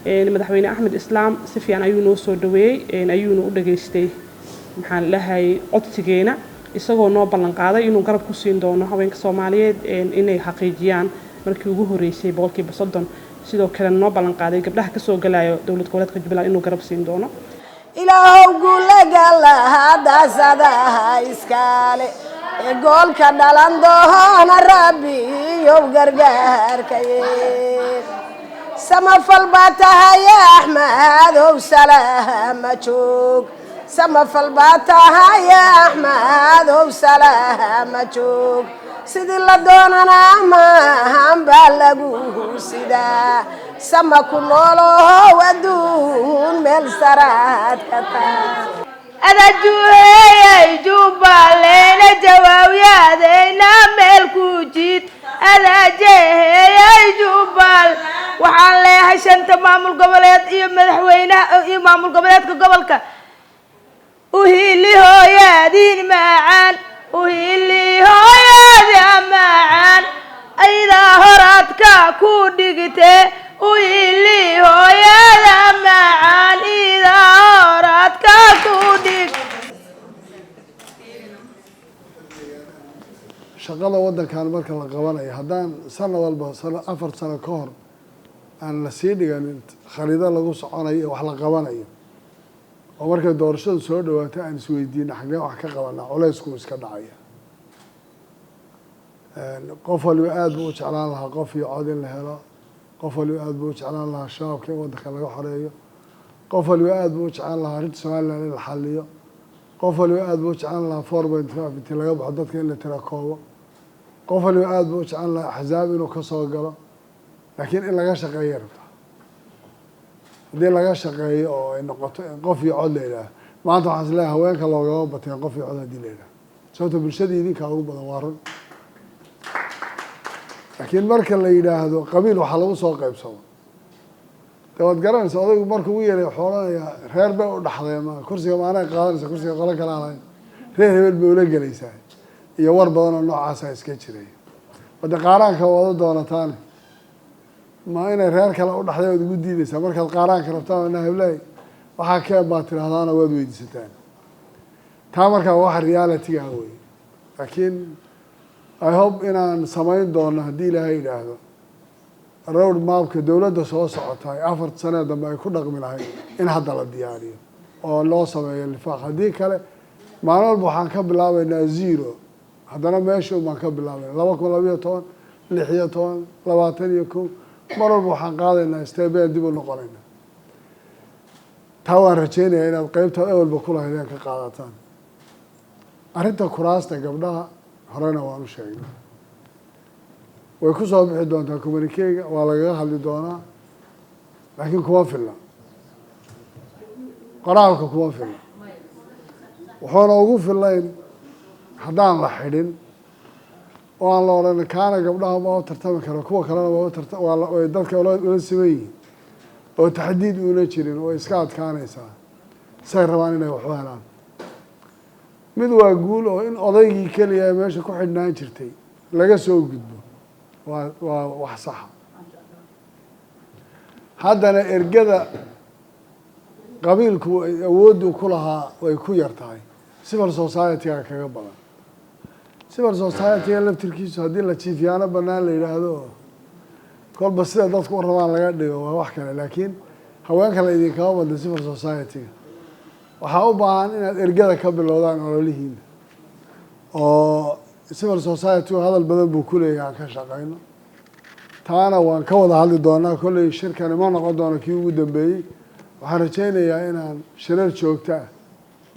madaxweyne Axmed Islaam si fiican ayuu noo soo dhaweeyay ayuuna u dhageystay maxaan lahaay codsigeena isagoo noo ballan qaaday inuu garab ku siin doono haweenka Soomaaliyeed inay xaqiijiyaan markii ugu horeysay 30% sidoo kale noo ballan qaaday gabdhaha ka soo galaayo dawlad goboleedka Jubbaland inuu garab siin doono ilaahow gulaga hadasada iskale goolka dhalan doona rabbi yow gargaarkay sama falbataha ya Ahmad ow salaama joog sama falbataha ya Ahmad ow salaama joog sidii la doonana ma hamba lagu sida sama ku noolo waduun meel saraad ka taa adajuhay Jubbaland jawaawiyadeena meel ku jid adajehay Jubbaland waxaan leeyahay shanta maamul goboleed iyo madaxweynaha iyo maamul goboleedka gobolka uhili hooyadin macaan uhili hooyadin macaan ayda horadka ku dhigtay uhili hooyadin macaan ayda horadka ku dhigtay shaqada wadankan marka la qabanayo haddaan sano walba 4 sano ka hor aan la sii dhiganin khariidad lagu soconayo wax la qabanayo oo markay doorashadu soo dhawaato aan isweydiino xagee wax ka qabanaa culaysku iska dhacaya qof waliba aad buu u jeclaan lahaa qof iyo cod in la helo qof waliba aad buu u jeclaan lahaa shabaabka in wadanka laga xoreeyo qof waliba aad buu u jeclaan lahaa arrinta Somaliland in la xalliyo qof waliba aad buu u jeclaan lahaa 4.5 intii laga baxo dadka in la tirakoobo qof waliba aad buu u jeclaan lahaa axzaab inuu ka soo galo laakiin in laga shaqeeyo rabta haddii laga shaqeeyo oo ay noqoto in qof iyo cod la yidhaaho maanta waxaan is leeyahay haweenka loogama bateen qof iyo cod haddii la yidhaaho sababto bulshadii idinkaa ugu badan waa run laakiin marka la yidhaahdo qabiil waxaa lagu soo qaybsamo dee waad garanaysa odaygu markuu u yeeray wuxuu odhanayaa reer bay u dhaxday ma kursiga maanay qaadanaysa kursiga qolo kale aan reer hebel bay ula gelaysaa iyo war badan oo noocaasa iska jiray wada qaaraanka wada doonataane ma inay reer kale u dhaxday waad ugu diidaysaa markaad qaaraanka rabtaan inaa heblay waxaa keen baad tidhaahdaana waad weydiisataan taa markaa wax reality-ga wey laakiin I hope inaan samayn doono haddii ilaahay yidhaahdo road mapka dawladda soo socotay 4 sano dambe ay ku dhaqmi lahayd in hadda la diyaariyo oo loo sameeyo lifaaq haddii kale maalin walba waxaan ka bilaabaynaa 0 haddana meesha baan ka bilaabayna 2012 16 21 mar walba waxaan qaadaynaa steebeen dib u noqonayna taa waan rajaynayaa inaad qaybta walba ku lahaydeen ka qaadataan arrinta kuraasta gabdhaha horena waan u sheegnay way ku soo bixi doontaa communiquega waa lagaga hadli doonaa laakiin kuma filna qoraalka kuma filna wuxuuna ugu filayn haddaan la xidhin oo aan la odhan kaana gabdhaha ma u tartami karo kuwa kalena way dadka ula siman yihiin oo taxdiid uuna jirin way iska adkaanaysaa say rabaan inay waxu helaan mid waa guul oo in odaygii keliya ee meesha ku xidhnaan jirtay laga soo gudbo waa wax saxa haddana ergada qabiilku awooddu ku lahaa way ku yar tahay civil society-ga kaga badan civil society-ga laftirkiisu haddii la jiifyaano bannaan la yidhaahdo kolba sida dadku u rabaan laga dhigo waa wax kale laakiin haweenka la idinkama badna civil society-ga waxaa u baahan inaad ergada ka bilowdaan ololihiina oo civil society hadal badan buu ku leeyahay aan ka shaqeyno taana waan ka wada hadli doonaa kolley shirkani ma noqon doono kii ugu dambeeyey waxaan rajaynayaa inaan shirar joogto ah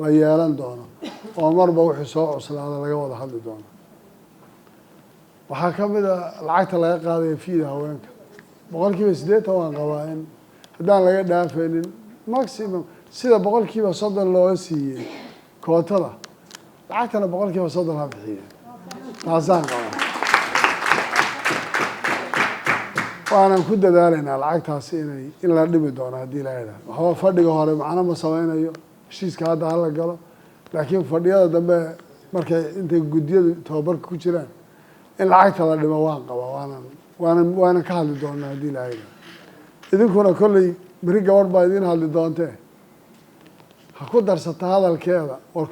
la yeelan doono oo marba wixii soo cuslaada laga wada hadli doono waxaa ka mid a lacagta laga qaadaya fiida haweenka 80% waan qabaa in haddaan laga dhaafaynin maximum sida 30% looga siiyey kootada lacagtana 30% ha bixiyeen taasaan qabaa waanan ku dadaalaynaa lacagtaasi in la dhimi doono haddii la yidhaahdo waxba fadhiga hore macno ma sameynayo heshiiska hadda hala galo laakiin fadhiyada dambe markay intay guddiyadu tababarka ku jiraan in lacagta la dhimo waan qabaa waanan ka hadli doonaa haddii la yidhaahdo idinkuna kolley beri gabadh baa idiin hadli doontee ha ku darsata hadalkeeda war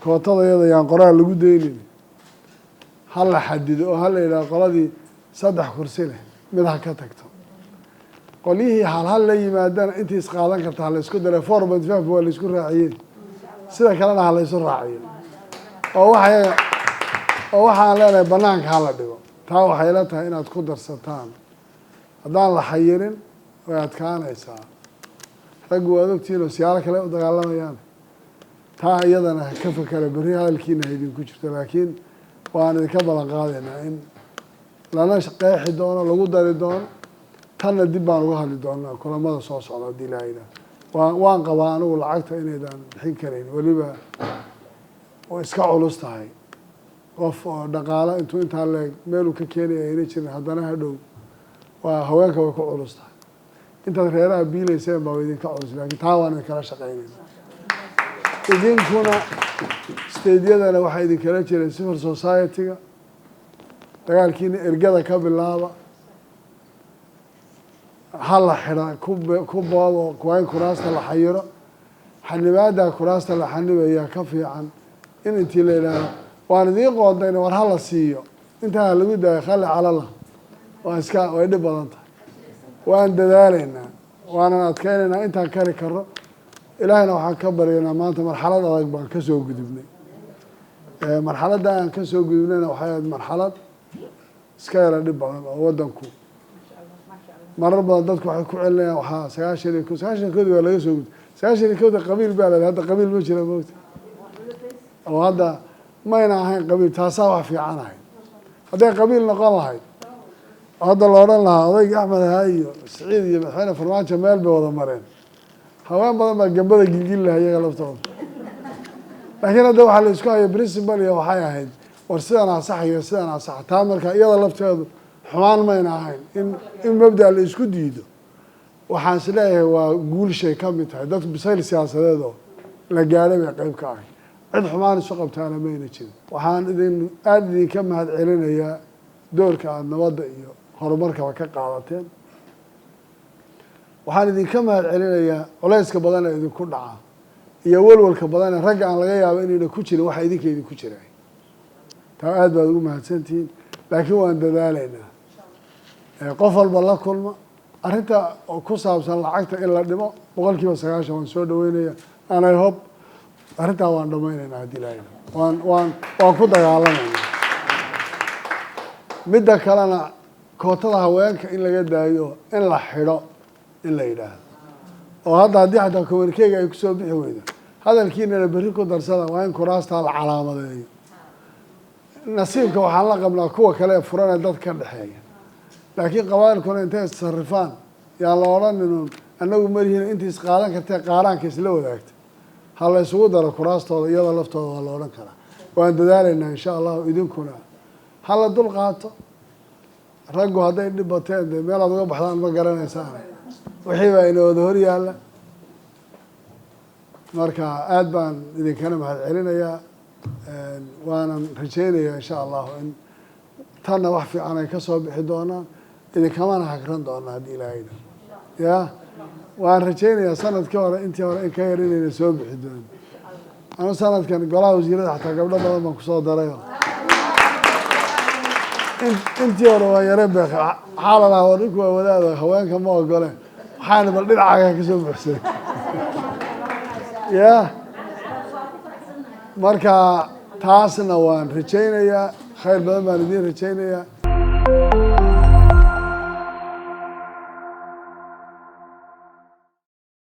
kootadayada yaan qoraal lagu daynin ha la xadido oo ha la yidhaha qoladii 3 kursi leh mid ha ka tagto qolyihii hal la yimaadana intii isqaadan karta ha la isku daray 4.5 waa la isku raaciyey sida kalena ha la isu raaciyo oo waxaan leenahay banaanka ha la dhigo taa waxay la tahay inaad ku darsataan haddaan la xayirin way adkaanaysaa raggu waad ogtihiin oo siyaalo kale u dagaalamayaan taa iyadana ka fakera berri hadalkiina idinku jirto laakiin waan idinka ballan qaadaynaa in lana qeexi doono lagu dari doono tanna dib baan uga hadli doonaa kulamada soo socda haddii ilaahayna waan qabaa anigu lacagta inaydaan bixin karayn weliba oo iska culus tahay qof oo dhaqaalo intuu intaa leeg meeluu ka keenaya ayna jirin haddana hadhow waa haweenka way ku culus tahay intaad reeraha biilayseen baa idinka culus laakiin taa waan idinkala shaqaynayna idinkuna stadiyadana waxaa idinkala jiray civil society-ga dagaalkiina ergada ka bilaaba ha la xidha ku boobo waa in kuraasta la xayiro xanibaada kuraasta la xanibayaa ka fiican in intii la yidhaaho waan idiin qoodayna war ha la siiyo intaa lagu daayo khali calala way dhib badan tahay waan dadaalaynaa waanan adkeynaynaa intaan kari karo ilaahayna waxaan ka baryaynaa maanta marxalad adag baan ka soo gudubnay marxaladda aan ka soo gudubnayna waxay ahayd marxalad iska yara dhib badan oo waddanku marar badan dadku waxay ku celinayaan waxaa 90 waa laga soo gudbay 90 qabiil baa la hadda qabiil ma jira moogta oo hadda mayna ahayn qabiil taasaa wax fiican ahayd hadday qabiil noqon lahayd hadda la odhan lahaa odayga axmed ahaa iyo siciid iyo madaxweyne farmaajo meel bay wada mareen haween badan baa gambada gilgil laha iyaga laftooda laakiin hadda waxaa la isku hayo principal iyo waxay ahayd war sidan asax iyo sidan asax taa marka iyada lafteedu xumaan mayna ahayn in mabda la isku diido waxaan is leeyahay waa guul shay ka mid tahay dadku bisayl siyaasadeed oo la gaadhay bay qayb ka ahay cid xumaan isu qabtaana mayna jirin waxaan aada idinka mahad celinayaa doorka aada nabadda iyo horumarkaba ka qaadateen waxaan idinka mahad celinayaa culayska badan ee idinku dhaca iyo walwalka badan ee ragga aan laga yaabo inayna ku jirin waxa idinka idinku jiray taa aada baad ugu mahadsantihiin laakiin waan dadaalaynaa qof walba la kulma arrinta ku saabsan lacagta in la dhimo 90% waan soo dhaweynaya anay hob arrintaa waan dhamaynaynaa haddii ilaahayna waan ku dagaalamaynaa midda kalena kootada haweenka in laga daayo in la xidho in la yidhaahdo oo hadda haddii xataa kowarkeega ay kusoo bixi weydo hadalkiinana berri ku darsada waa in kuraastaa la calaamadeeyo nasiibka waxaan la qabnaa kuwa kale ee furanee dad ka dhexeeya laakiin qabailkuna intay issarifaan yaan la odhanin annagu malihiin intii isqaadan kartee qaaraanka isla wadaagta ha la isugu daro kuraastooda iyada laftooda waa la odhan karaa waan dadaalaynaa insha allahu idinkuna ha la dul qaato raggu hadday dhib bateen dee meelaad uga baxdaan ma garanaysaan wixii baa ina wada hor yaalla marka aada baan idinkana mahad celinayaa waanan rajaynayaa insha allahu in tanna wax fiican ay ka soo bixi doonaan idinkamana hagran doonaa haddii ilaahayna ya waan rajaynayaa sanadkii hore intii hore in ka yar inayna soo bixi doonin anu sanadkan golaha wasiirada xataa gabdho badan baan kusoo darayo intii hore waa yare beek waxaa la lahaa war ninku waa wadaado haweenka ma ogole waxaana bal dhinacaaga ka soo buuxsaday ya marka taasna waan rajaynayaa khayr badan baan idiin rajaynayaa